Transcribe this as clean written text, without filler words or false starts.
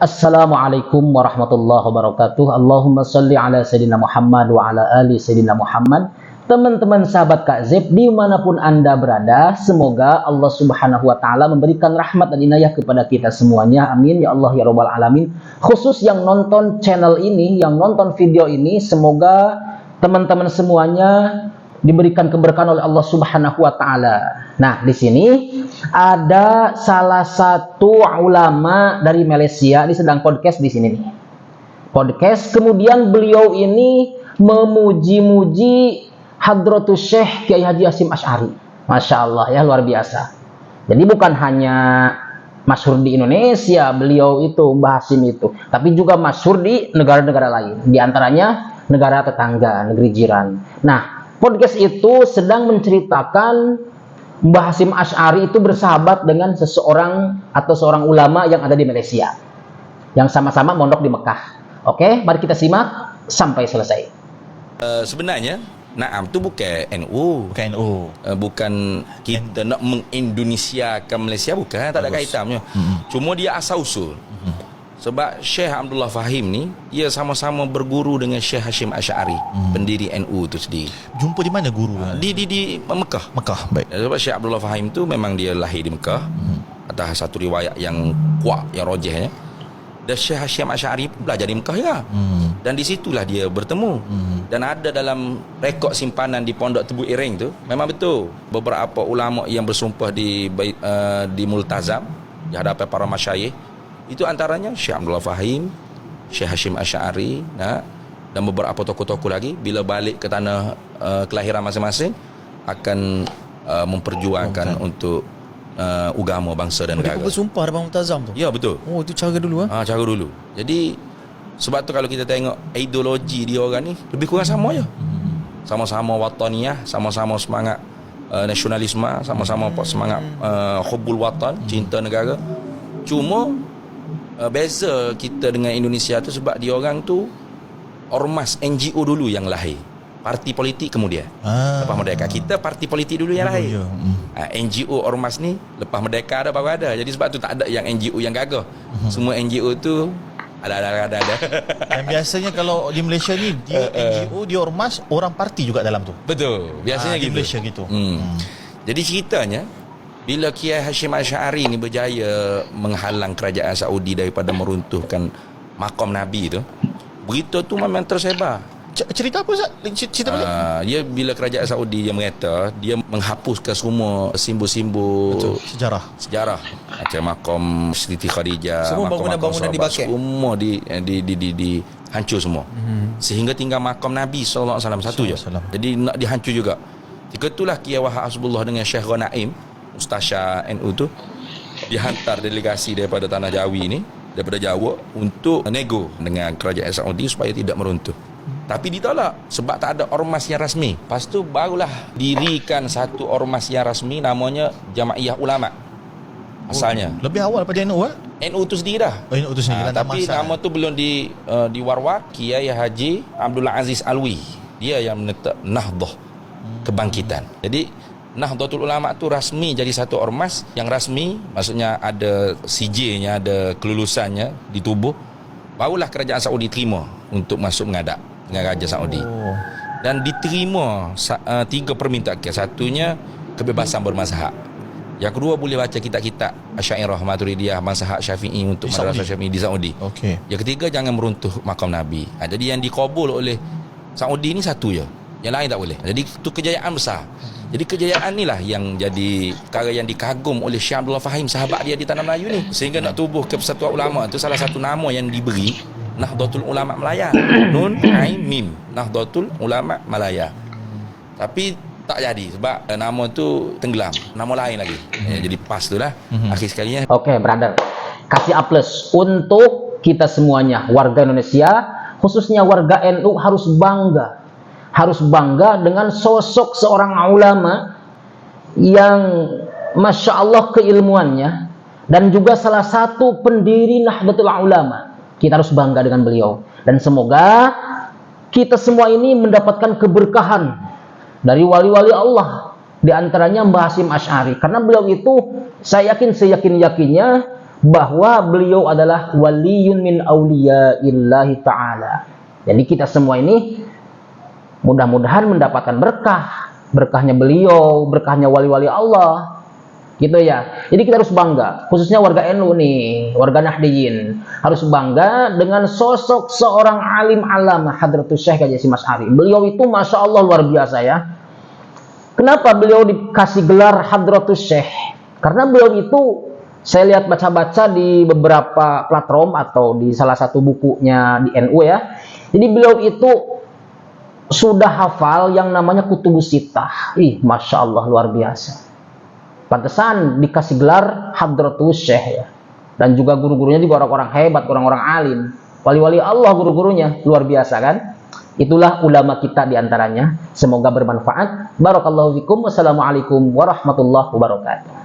Assalamualaikum warahmatullahi wabarakatuh. Allahumma salli ala Sayyidina Muhammad wa ala ali Sayyidina Muhammad. Teman-teman sahabat Kak Zeb dimanapun Anda berada, semoga Allah Subhanahu wa Ta'ala memberikan rahmat dan inayah kepada kita semuanya. Amin ya Allah ya Rabbal Alamin. Khusus yang nonton channel ini, yang nonton video ini, semoga teman-teman semuanya diberikan keberkahan oleh Allah Subhanahu wa Ta'ala. Nah, di sini ada salah satu ulama dari Malaysia, ini sedang podcast di sini nih. Podcast, kemudian beliau ini memuji-muji Hadratus Syekh Kiai Haji Hasyim Asy'ari. Masya Allah ya, luar biasa. Jadi bukan hanya masyhur di Indonesia beliau itu, Mbah Hasyim itu, tapi juga masyhur di negara-negara lain, di antaranya negara tetangga, negeri jiran. Nah, podcast itu sedang menceritakan Mbah Hasyim Asy'ari itu bersahabat dengan seseorang atau seorang ulama yang ada di Malaysia, yang sama-sama mondok di Mekah. Oke, mari kita simak sampai selesai. Sebenarnya Naam tu bukan NU, bukan kita nak mengindonesiakan Malaysia, bukan, tak ada kaitannya. Cuma dia asal usul. Sebab Syekh Abdullah Fahim ni dia sama-sama berguru dengan Syekh Hasyim Asy'ari, pendiri NU tu sendiri. Jumpa di mana guru? Di Mekah. Mekah, baik. Sebab Syekh Abdullah Fahim tu memang dia lahir di Mekah. Atas satu riwayat yang kuat, yang rajihnya. Dan Syekh Hasyim Asy'ari belajar di Mekah juga. Dan di situlah dia bertemu. Dan ada dalam rekod simpanan di Pondok Tebu Ireng tu, memang betul beberapa ulama yang bersumpah di Multazam di hadapan para masyayikh. Itu antaranya Syekh Abdullah Fahim, Syekh Hasyim Asy'ari, dan beberapa tokoh-tokoh lagi bila balik ke tanah kelahiran masing-masing akan memperjuangkan untuk agama bangsa dan negara. Mereka bersumpah depan Multazam tu? Ya, betul. Oh, itu cara dulu cara dulu. Jadi sebab tu kalau kita tengok ideologi dia orang ni lebih kurang sama je. Sama-sama wataniyah, sama-sama semangat nasionalisme, sama-sama semangat hubbul watan, cinta negara. Cuma beza kita dengan Indonesia tu sebab dia orang tu ormas NGO dulu yang lahir, parti politik kemudian. Lepas merdeka kita parti politik dulu yang lahir. NGO ormas ni lepas merdeka ada baru ada. Jadi sebab tu tak ada yang NGO yang gagah. Semua NGO tu ada. Dan biasanya kalau di Malaysia ni dia NGO, dia ormas, orang parti juga dalam tu. Betul. Biasanya di Malaysia gitu. Jadi ceritanya bila Kiai Hasyim Asy'ari ni berjaya menghalang kerajaan Saudi daripada meruntuhkan makam Nabi tu, berita tu memang tersebar. Cerita apa Ustaz? Cerita balik. Dia bila kerajaan Saudi dia mengata dia menghapuskan semua simbol-simbol sejarah macam makam Siti Khadijah, semua bangunan-bangunan dibakar, semua dihancur semua. Sehingga tinggal makam Nabi sallallahu alaihi wasallam satu je. Jadi nak dihancur juga. Ketika itulah Kiai Wahab Hasbullah dengan Syekh Ghanaim, Mustasyar NU tu, dihantar delegasi daripada tanah Jawi ni, daripada Jawa, untuk nego dengan kerajaan Saudi supaya tidak meruntuh. Tapi ditolak sebab tak ada ormas yang rasmi. Lepas tu barulah dirikan satu ormas yang rasmi, namanya Jamaiyah Ulama asalnya. Lebih awal pada NU NU tu sendiri dah. NU tu sendiri tapi nama tu belum diwarwak. Kiai Haji Abdul Aziz Alwi, dia yang menetap Nahdah, kebangkitan. Jadi Nahdlatul Ulama tu rasmi jadi satu ormas yang rasmi, maksudnya ada CJ-nya, ada kelulusannya di tubuh. Barulah kerajaan Saudi terima untuk masuk menghadap dengan Raja Saudi. Dan diterima 3 permintaan. Satunya kebebasan bermazhab. Yang kedua boleh baca kitab-kitab Asy'ariyah, Maturidiyah, mazhab Syafi'i untuk madrasah Syafi'i di Saudi. Yang ketiga jangan meruntuh makam Nabi. Jadi yang dikabul oleh Saudi ni satu je. Yang lain tak boleh. Jadi itu kejayaan besar. Jadi kejayaan inilah yang jadi perkara yang dikagum oleh Syekh Abdullah Fahim, sahabat dia di tanah Melayu ni. Sehingga nak tubuh ke Persatuan Ulama tu salah satu nama yang diberi Nahdlatul Ulama Malaya. Nun Ain Mim, Nahdlatul Ulama Malaya. Tapi tak jadi sebab nama tu tenggelam, nama lain lagi. Jadi pas tu lah. Akhir sekalinya. Oke, brother. Kasih A+ untuk kita semuanya, warga Indonesia, khususnya warga NU harus bangga. Harus bangga dengan sosok seorang ulama yang Masya Allah keilmuannya, dan juga salah satu pendiri Nahdlatul Ulama. Kita harus bangga dengan beliau. Dan semoga kita semua ini mendapatkan keberkahan dari wali-wali Allah, di antaranya Mbah Hasyim Asy'ari. Karena beliau itu, saya yakin seyakin-yakinnya bahwa beliau adalah waliyun min auliyaillahi ta'ala. Jadi kita semua ini mudah-mudahan mendapatkan berkahnya beliau, berkahnya wali-wali Allah. Gitu ya. Jadi kita harus bangga, khususnya warga NU nih, warga Nahdiyin, harus bangga dengan sosok seorang alim alama Hadratus Syekh Haji Hasyim Asy'ari. Beliau itu Masya Allah luar biasa ya. Kenapa beliau dikasih gelar Hadratus Syekh? Karena beliau itu, saya lihat baca-baca di beberapa platform atau di salah satu bukunya di NU ya. Jadi beliau itu sudah hafal yang namanya Kutubus Sittah. Masya Allah luar biasa. Pantesan dikasih gelar Hadratus Syekh ya. Dan juga guru-gurunya juga orang-orang hebat, orang-orang alim. Wali-wali Allah guru-gurunya, luar biasa kan? Itulah ulama kita diantaranya. Semoga bermanfaat. Barakallahu fikum. Wassalamualaikum warahmatullahi wabarakatuh.